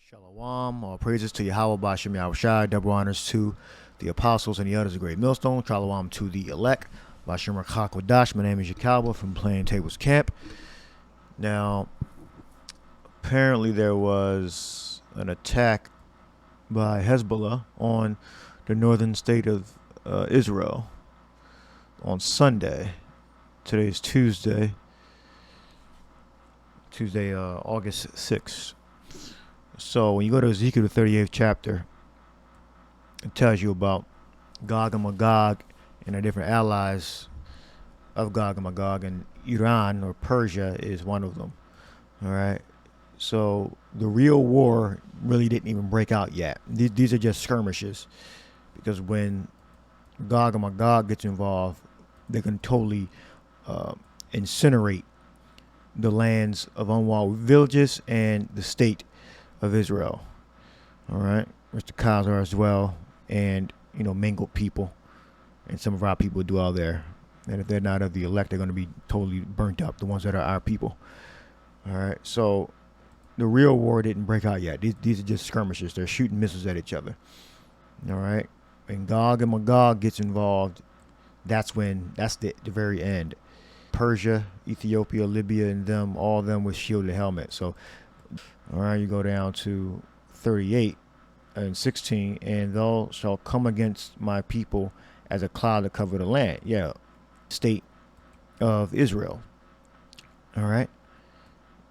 Shalom, all praises to Yahweh Bashem Yahushai, double honors to the apostles and the others of Great Millstone, Shalom to the elect, Bashem Rakhakwadash. My name is Yakalba from Plaintables Camp. Now, apparently there was an attack by Hezbollah on the northern state of Israel on Sunday. Today's Tuesday, August 6th. So when you go to Ezekiel, the 38th chapter, it tells you about Gog and Magog and the different allies of Gog and Magog, and Iran or Persia is one of them. All right. So the real war really didn't even break out yet. These are just skirmishes, because when Gog and Magog gets involved, they can totally incinerate the lands of unwalled villages and the state of Israel. All right, Mr. Khazar as well, and mingled people, and some of our people dwell there. And if they're not of the elect, they're going to be totally burnt up. The ones that are our people. All right, so the real war didn't break out yet. These are just skirmishes. They're shooting missiles at each other. All right, when Gog and Magog gets involved, that's the very end. Persia, Ethiopia, Libya, and them, all of them with shielded helmets. So, all right, you go down to 38 and 16, and thou shalt come against my people as a cloud to cover the land. Yeah, state of Israel. All right,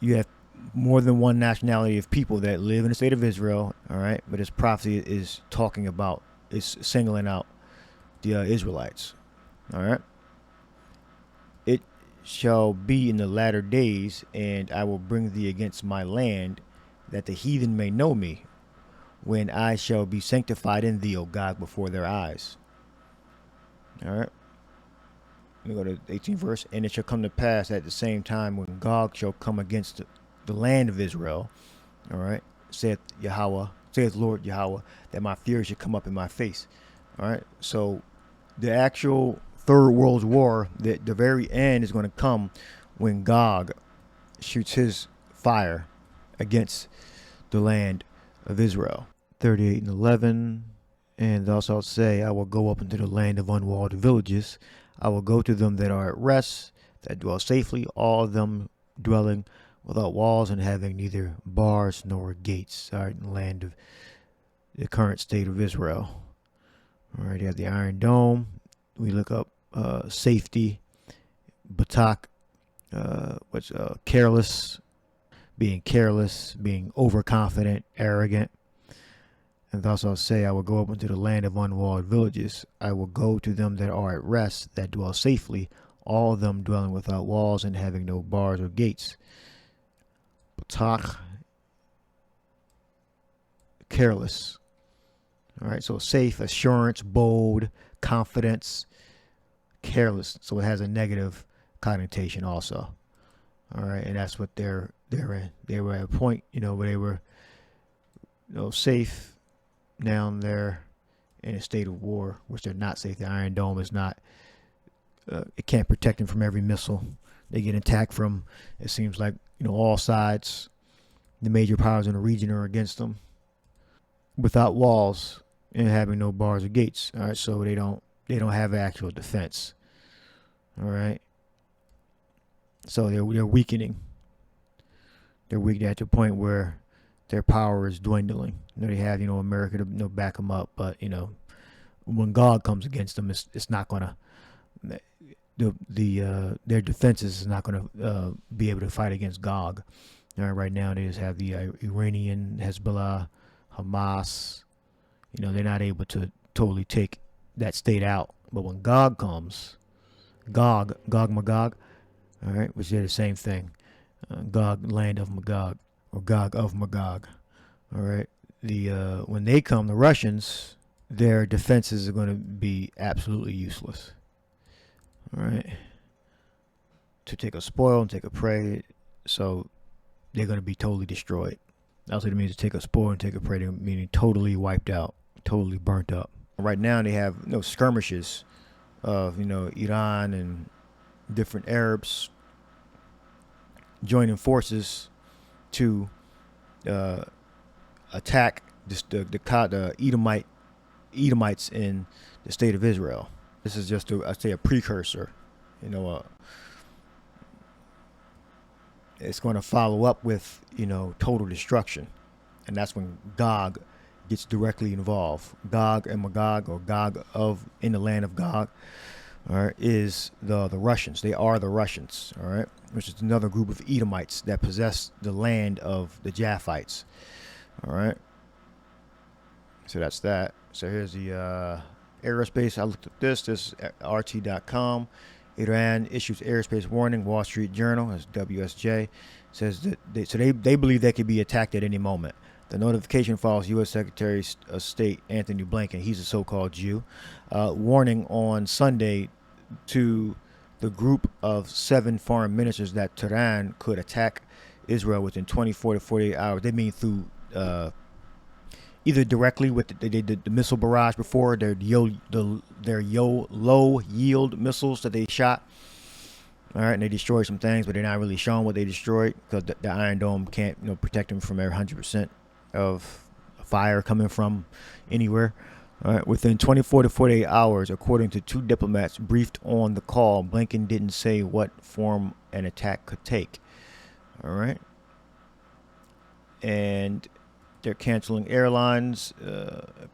you have more than one nationality of people that live in the state of Israel. All right, but this prophecy is singling out the Israelites. All right. It shall be in the latter days, and I will bring thee against my land, that the heathen may know me, when I shall be sanctified in thee, O God, before their eyes. All right. We go to the 18th verse. And it shall come to pass at the same time, when Gog shall come against the land of Israel. All right. Saith Lord Yahweh, that my fury should come up in my face. All right. So the actual Third World War, the very end is going to come when Gog shoots his fire against the land of Israel. 38 and 11. And thou shalt say, I will go up into the land of unwalled villages. I will go to them that are at rest, that dwell safely, all of them dwelling without walls and having neither bars nor gates. All right, in the land of the current state of Israel. All right, you have the Iron Dome. We look up safety, batak, careless, being overconfident, arrogant. And thou shalt say, I will go up into the land of unwalled villages. I will go to them that are at rest, that dwell safely, all of them dwelling without walls and having no bars or gates. Batak, careless. All right, so safe, assurance, bold, confidence, careless. So it has a negative connotation also. All right, and that's what they're in. They were at a point, where they were safe. Now they're in a state of war, which they're not safe. The Iron Dome is not, it can't protect them from every missile. They get attacked from, it seems like, all sides. The major powers in the region are against them, without walls and having no bars or gates. All right, so they don't have actual defense. All right, so they're weakening. They're weakening at the point where their power is dwindling. They have America to back them up, but when God comes against them, it's not gonna their defenses is not gonna be able to fight against Gog. All right now they just have the Iranian, Hezbollah, Hamas. They're not able to totally take that state out. But when Gog comes, Gog, Magog, all right, which they're the same thing. Gog, land of Magog, or Gog of Magog. All right. When they come, the Russians, their defenses are going to be absolutely useless. All right. To take a spoil and take a prey, so they're going to be totally destroyed. That's what it means to take a spoil and take a prey, meaning totally wiped out, totally burnt up. Right now they have skirmishes of Iran and different Arabs joining forces to attack the Edomites in the state of Israel. This is just a precursor. It's going to follow up with total destruction, and that's when Gog gets directly involved. Gog and Magog, or Gog in the land of Gog, all right, is the Russians. They are the Russians, all right, which is another group of Edomites that possess the land of the Japhites, all right. So that's that. So here's the aerospace. I looked at this. This is RT.com. Iran issues airspace warning. Wall Street Journal, that's WSJ, says that they believe they could be attacked at any moment. The notification follows U.S. Secretary of State Anthony Blinken, he's a so-called Jew, warning on Sunday to the group of 7 foreign ministers that Tehran could attack Israel within 24 to 48 hours. They mean through either directly with they did the missile barrage before, their low yield missiles that they shot. All right, and they destroyed some things, but they're not really showing what they destroyed because the Iron Dome can't protect them from every 100% of fire coming from anywhere. All right, within 24 to 48 hours, according to 2 diplomats briefed on the call, Blinken didn't say what form an attack could take. All right, and they're canceling airlines.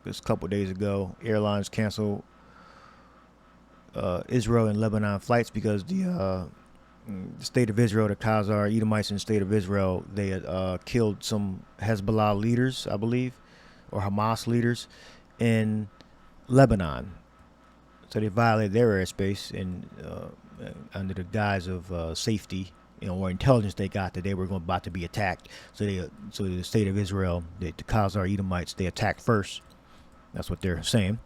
This couple of days ago, airlines canceled Israel and Lebanon flights because the state of Israel, the Khazar Edomites in the state of Israel, they had killed some Hezbollah leaders, I believe, or Hamas leaders in Lebanon. So they violated their airspace under the guise of safety, or intelligence they got that they were about to be attacked. So the state of Israel, the Khazar Edomites, they attacked first. That's what they're saying.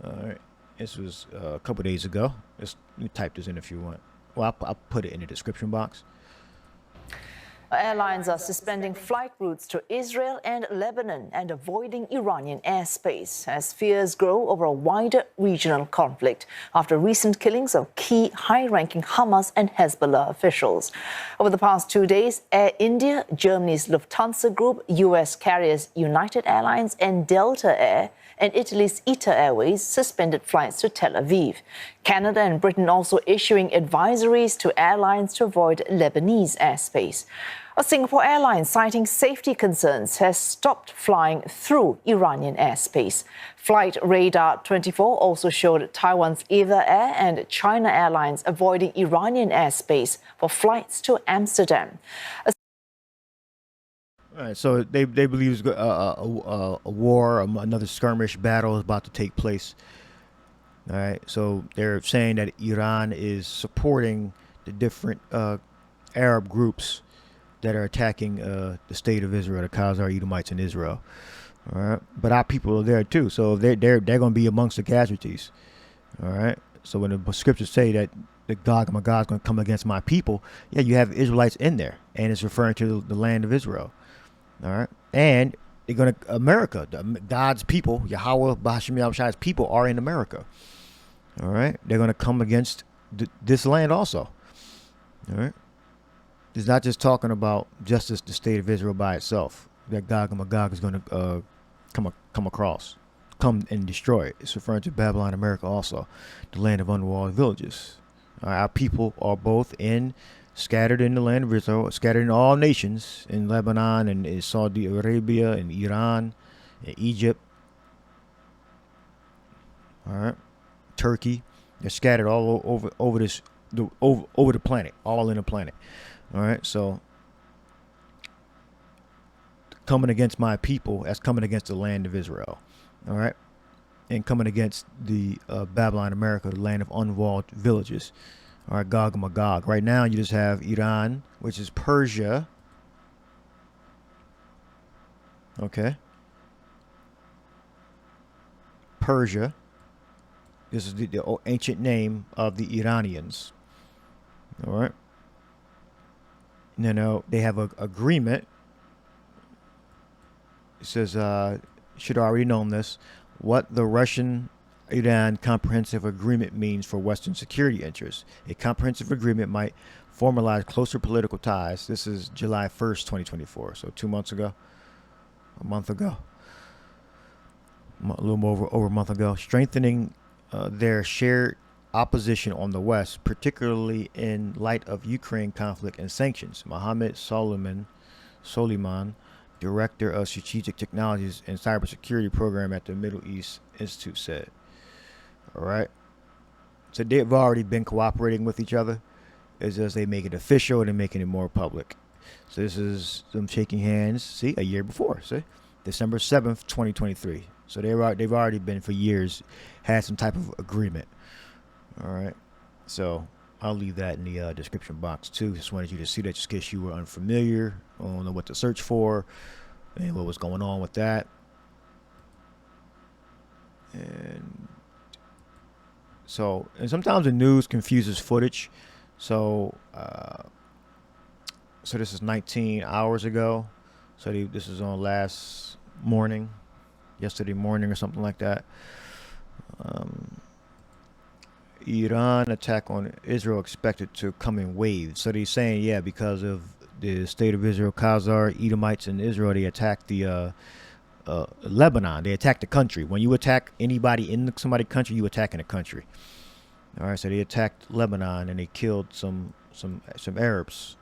All right. This was a couple days ago. Let me type this in if you want. Well, I'll put it in the description box. Airlines are suspending flight routes to Israel and Lebanon and avoiding Iranian airspace as fears grow over a wider regional conflict after recent killings of key high-ranking Hamas and Hezbollah officials. Over the past 2 days, Air India, Germany's Lufthansa Group, U.S. carriers United Airlines and Delta Air, and Italy's ITA Airways suspended flights to Tel Aviv. Canada and Britain also issuing advisories to airlines to avoid Lebanese airspace. A Singapore airline, citing safety concerns, has stopped flying through Iranian airspace. Flight Radar 24 also showed Taiwan's Eva Air and China Airlines avoiding Iranian airspace for flights to Amsterdam. All right, so they believe a war, another skirmish battle is about to take place. All right, so they're saying that Iran is supporting the different Arab groups that are attacking the state of Israel, the Khazar Edomites in Israel. All right, but our people are there too, so they're going to be amongst the casualties. All right, so when the scriptures say that the Gog and Magog is going to come against my people, yeah, you have Israelites in there, and it's referring to the land of Israel. All right, and they're going to America. God's people, Yahweh, Bahashim Yahushai's people are in America. All right, they're going to come against this land also. All right, it's not just talking about just the state of Israel by itself. That Gog and Magog is going to come and destroy it. It's referring to Babylon, America also, the land of unwalled villages. All right, our people are both scattered in the land of Israel, scattered in all nations, in Lebanon and in Saudi Arabia and Iran and Egypt. All right, Turkey. They're scattered all over the planet, all in the planet. All right, so coming against my people, that's coming against the land of Israel. All right, and coming against the Babylon, America, the land of unwalled villages. All right, Gog and Magog. Right now, you just have Iran, which is Persia. Okay. Persia. This is the ancient name of the Iranians. All right. Now, they have an agreement. It says, should have already known this, what the Russian-Iran Comprehensive Agreement means for Western security interests. A comprehensive agreement might formalize closer political ties. This is July 1st, 2024, so 2 months ago. a month ago, a little more over a month ago, strengthening their shared opposition on the West, particularly in light of Ukraine conflict and sanctions. Mohammed Soliman, director of strategic technologies and cybersecurity program at the Middle East Institute, said. All right. So they've already been cooperating with each other. It's just they make it official and they're making it more public. So this is them shaking hands, see, a year before, see? December 7th, 2023. So they've already been for years, had some type of agreement. All right. So I'll leave that in the description box too. Just wanted you to see that just in case you were unfamiliar, don't know what to search for, and what was going on with that. And sometimes the news confuses footage. So this is 19 hours ago. So this is on yesterday morning or something like that. Iran attack on Israel expected to come in waves. So they're saying, yeah, because of the state of Israel, Khazar, Edomites in Israel, they attacked the Lebanon. They attacked the country. When you attack anybody in somebody's country, you attack in a country. All right, so they attacked Lebanon and they killed some Arabs,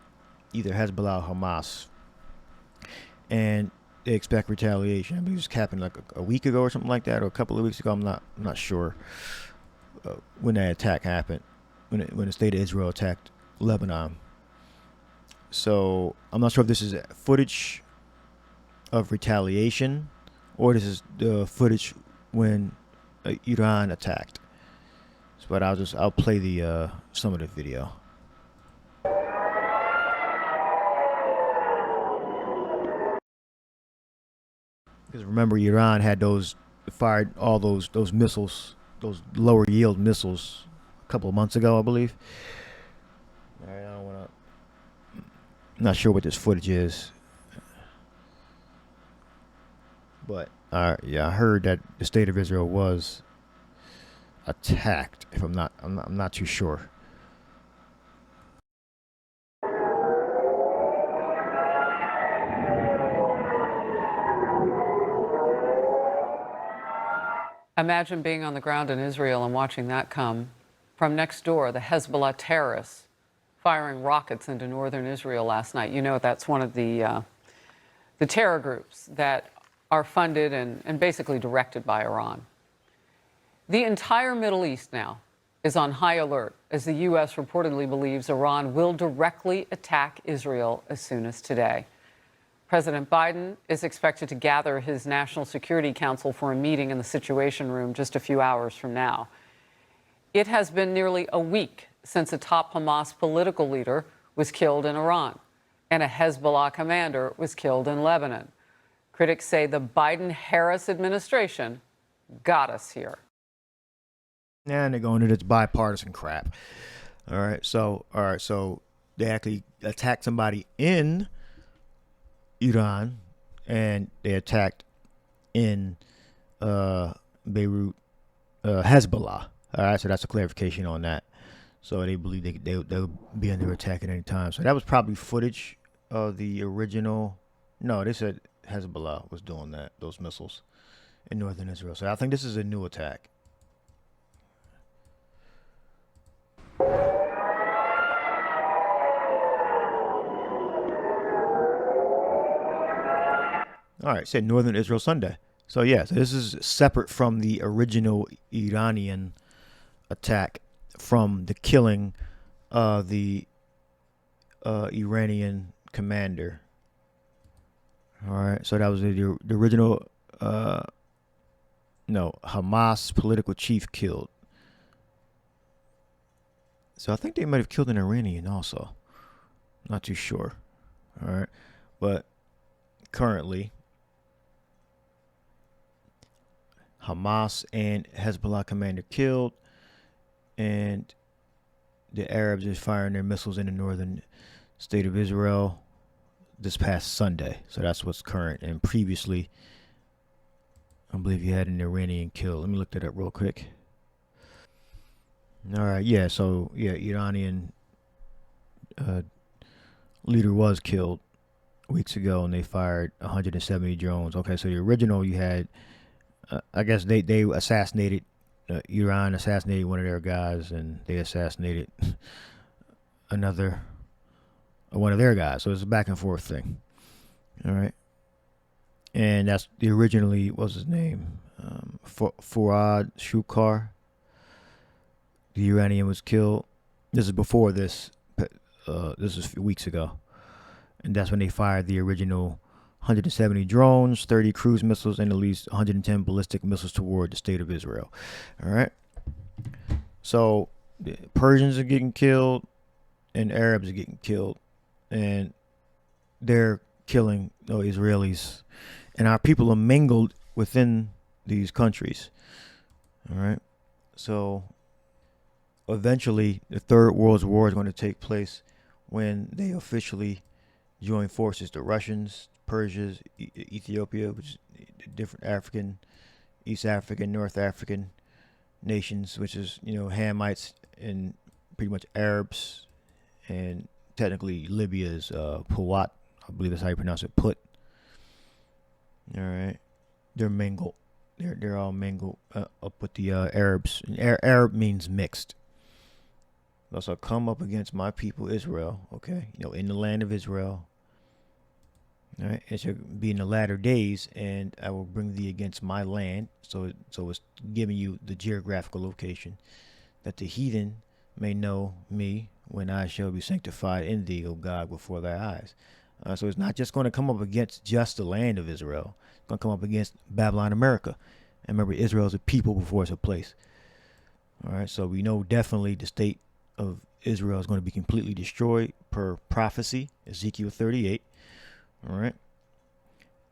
either Hezbollah or Hamas, and they expect retaliation. I mean, this happened like a week ago or something like that, or a couple of weeks ago. I'm not sure when that attack happened, when the state of Israel attacked Lebanon. So I'm not sure if this is footage of retaliation or this is the footage when Iran attacked. But I'll play the some of the video. Because remember, Iran had fired all those missiles, those lower yield missiles, a couple of months ago, I believe. All right, I'm not sure what this footage is, but yeah, I heard that the state of Israel was attacked. If I'm not too sure. Imagine being on the ground in Israel and watching that come from next door, the Hezbollah terrorists firing rockets into northern Israel last night. You know, that's one of the terror groups that are funded and basically directed by Iran. The entire Middle East now is on high alert as the U.S. reportedly believes Iran will directly attack Israel as soon as today. President Biden is expected to gather his National Security Council for a meeting in the Situation Room just a few hours from now. It has been nearly a week since a top Hamas political leader was killed in Iran and a Hezbollah commander was killed in Lebanon. Critics say the Biden-Harris administration got us here. And they're going into this bipartisan crap. All right, so they actually attacked somebody in Iran, and they attacked in Beirut, Hezbollah. All right, so that's a clarification on that. So they believe they'll be under attack at any time. So that was probably footage of the original. No, they said Hezbollah was doing those missiles in northern Israel. So I think this is a new attack. All right, said Northern Israel Sunday. So yeah, so this is separate from the original Iranian attack from the killing of the Iranian commander. All right, so that was the original Hamas political chief killed. So I think they might have killed an Iranian also. Not too sure. All right, but currently Hamas and Hezbollah commander killed, and the Arabs is firing their missiles in the northern state of Israel this past Sunday. So that's what's current. And previously, I believe you had an Iranian killed. Let me look that up real quick. All right, yeah. So yeah, Iranian leader was killed weeks ago, and they fired 170 drones. Okay, so the original you had, I guess they assassinated, Iran assassinated one of their guys, and they assassinated another one of their guys. So it's a back and forth thing. All right, and that's the originally, what's his name? Fuad Shukar. The Iranian was killed. This is before this. This is weeks ago. And that's when they fired the original 170 drones, 30 cruise missiles, and at least 110 ballistic missiles toward the state of Israel. All right. So the Persians are getting killed and Arabs are getting killed. And they're killing Israelis. And our people are mingled within these countries. All right. So eventually the Third World War is going to take place when they officially join forces. The Russians, Persia, Ethiopia, which is different African, East African, North African nations, which is, Hamites and pretty much Arabs, and technically Libya is Puat. I believe that's how you pronounce it, Put. All right. They're mingled. They're all mingled up with the Arabs. And Arab means mixed. So come up against my people Israel, okay? In the land of Israel. All right, it shall be in the latter days, and I will bring thee against my land. So it's giving you the geographical location, that the heathen may know me when I shall be sanctified in thee, O God, before thy eyes. So it's not just going to come up against just the land of Israel. It's going to come up against Babylon, America. And remember, Israel is a people before it's a place. All right, so we know definitely the state of Israel is going to be completely destroyed per prophecy, Ezekiel 38. All right.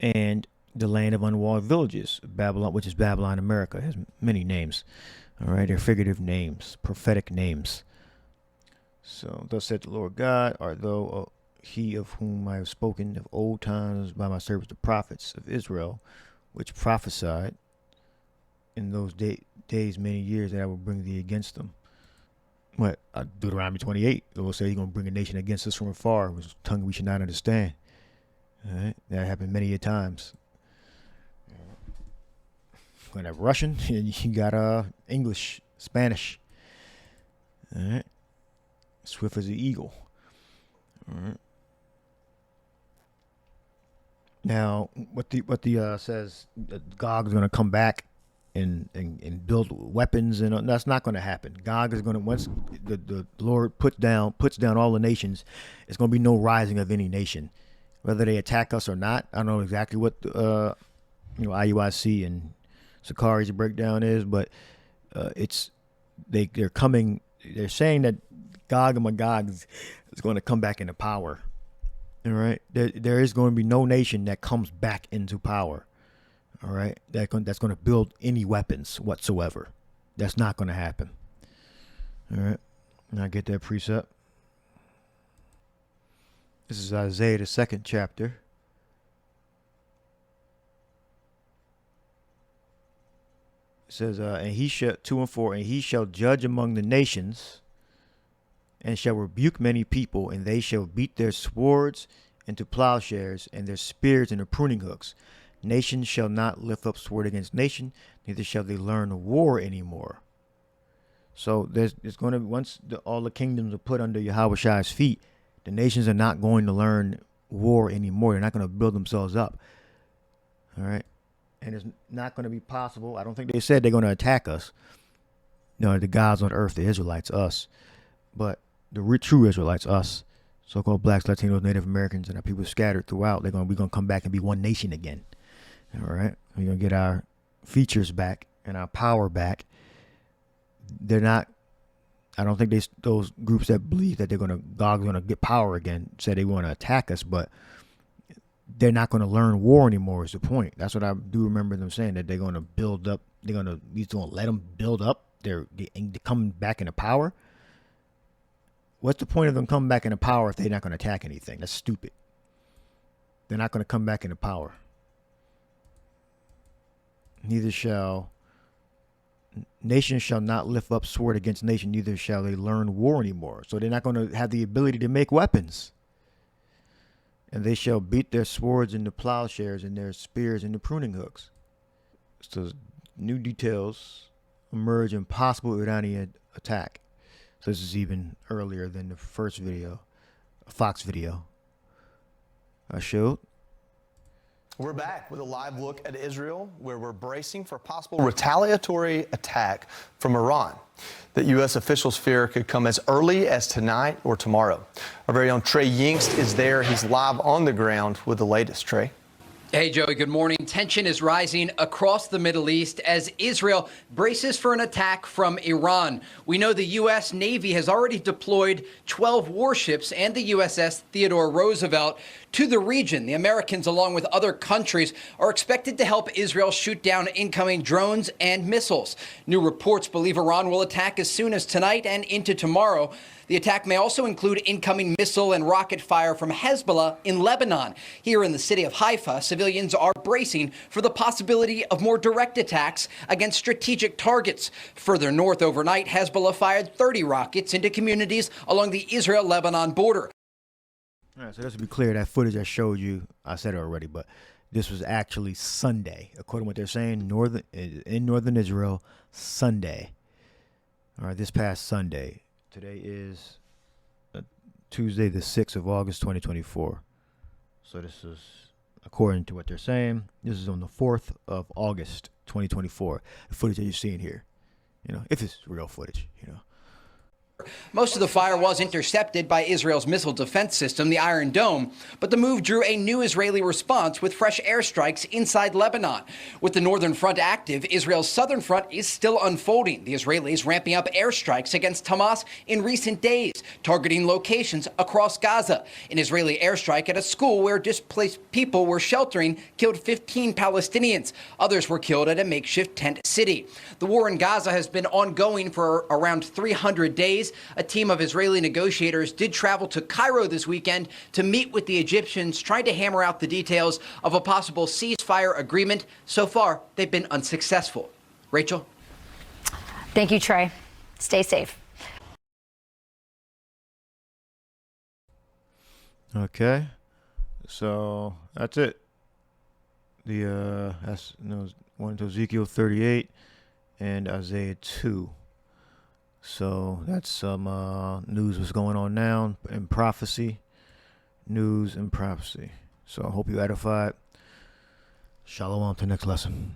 And the land of unwalled villages, Babylon, which is Babylon, America, has many names. All right. They're figurative names, prophetic names. So thus said the Lord God, art thou he of whom I have spoken of old times by my servants the prophets of Israel, which prophesied in those days many years that I will bring thee against them. What? Deuteronomy 28. The Lord said he's going to bring a nation against us from afar, with tongue we should not understand. All right. That happened many a times. You're going to have Russian, and you got English, Spanish. All right. Swift as an eagle. All right. Now, what the says, Gog is going to come back and build weapons, and that's not going to happen. Gog is going to, once the Lord puts down all the nations, it's going to be no rising of any nation, whether they attack us or not. I don't know exactly what IUIC and Sakari's breakdown is, but they're coming. They're saying that Gog and Magog is going to come back into power. All right, there is going to be no nation that comes back into power. All right, that's going to build any weapons whatsoever. That's not going to happen. All right, now get that precept. This is Isaiah, the 2nd chapter. It says, and he shall 2 and 4, and he shall judge among the nations, and shall rebuke many people, and they shall beat their swords into plowshares, and their spears into pruning hooks. Nation shall not lift up sword against nation, neither shall they learn war anymore. So there's going to, once all the kingdoms are put under Yahweh's feet, the nations are not going to learn war anymore. They're not going to build themselves up. All right. And it's not going to be possible. I don't think they said they're going to attack us. No, the gods on earth, the Israelites, us. But the true Israelites, us, so-called blacks, Latinos, Native Americans, and our people scattered throughout, we're going to come back and be one nation again. All right. We're going to get our features back and our power back. They're not, I don't think those groups that believe that Gog's going to get power again, said they want to attack us, but they're not going to learn war anymore is the point. That's what I do remember them saying, that they're going to build up. We just don't let them build up. They're coming back into power. What's the point of them coming back into power if they're not going to attack anything? That's stupid. They're not going to come back into power. Neither shall nation shall not lift up sword against nation, neither shall they learn war anymore. So they're not going to have the ability to make weapons. And they shall beat their swords into plowshares and their spears into pruning hooks. So new details emerge in possible Iranian attack. So this is even earlier than the first video, Fox video I showed. We're back with a live look at Israel, where we're bracing for a possible retaliatory attack from Iran that U.S. officials fear could come as early as tonight or tomorrow. Our very own Trey Yingst is there. He's live on the ground with the latest. Trey. Hey, Joey, good morning. Tension is rising across the Middle East as Israel braces for an attack from Iran. We know the U.S. Navy has already deployed 12 warships and the USS Theodore Roosevelt to the region. The Americans, along with other countries, are expected to help Israel shoot down incoming drones and missiles. New reports believe Iran will attack as soon as tonight and into tomorrow. The attack may also include incoming missile and rocket fire from Hezbollah in Lebanon. Here in the city of Haifa, civilians are bracing for the possibility of more direct attacks against strategic targets. Further north overnight, Hezbollah fired 30 rockets into communities along the Israel-Lebanon border. All right, so just to be clear, that footage I showed you, I said it already, but this was actually Sunday, according to what they're saying, in northern Israel, Sunday. All right, this past Sunday. Today is Tuesday, the 6th of August, 2024. So this is, according to what they're saying, this is on the 4th of August, 2024. The footage that you're seeing here, if it's real footage, Most of the fire was intercepted by Israel's missile defense system, the Iron Dome, but the move drew a new Israeli response with fresh airstrikes inside Lebanon. With the northern front active, Israel's southern front is still unfolding. The Israelis ramping up airstrikes against Hamas in recent days, targeting locations across Gaza. An Israeli airstrike at a school where displaced people were sheltering killed 15 Palestinians. Others were killed at a makeshift tent city. The war in Gaza has been ongoing for around 300 days. A team of Israeli negotiators did travel to Cairo this weekend to meet with the Egyptians, trying to hammer out the details of a possible ceasefire agreement. So far, they've been unsuccessful. Rachel? Thank you, Trey. Stay safe. Okay, so that's it. One to Ezekiel 38 and Isaiah 2. So that's some news what's going on now in prophecy, news and prophecy. So I hope you edified. Shalom to the next lesson.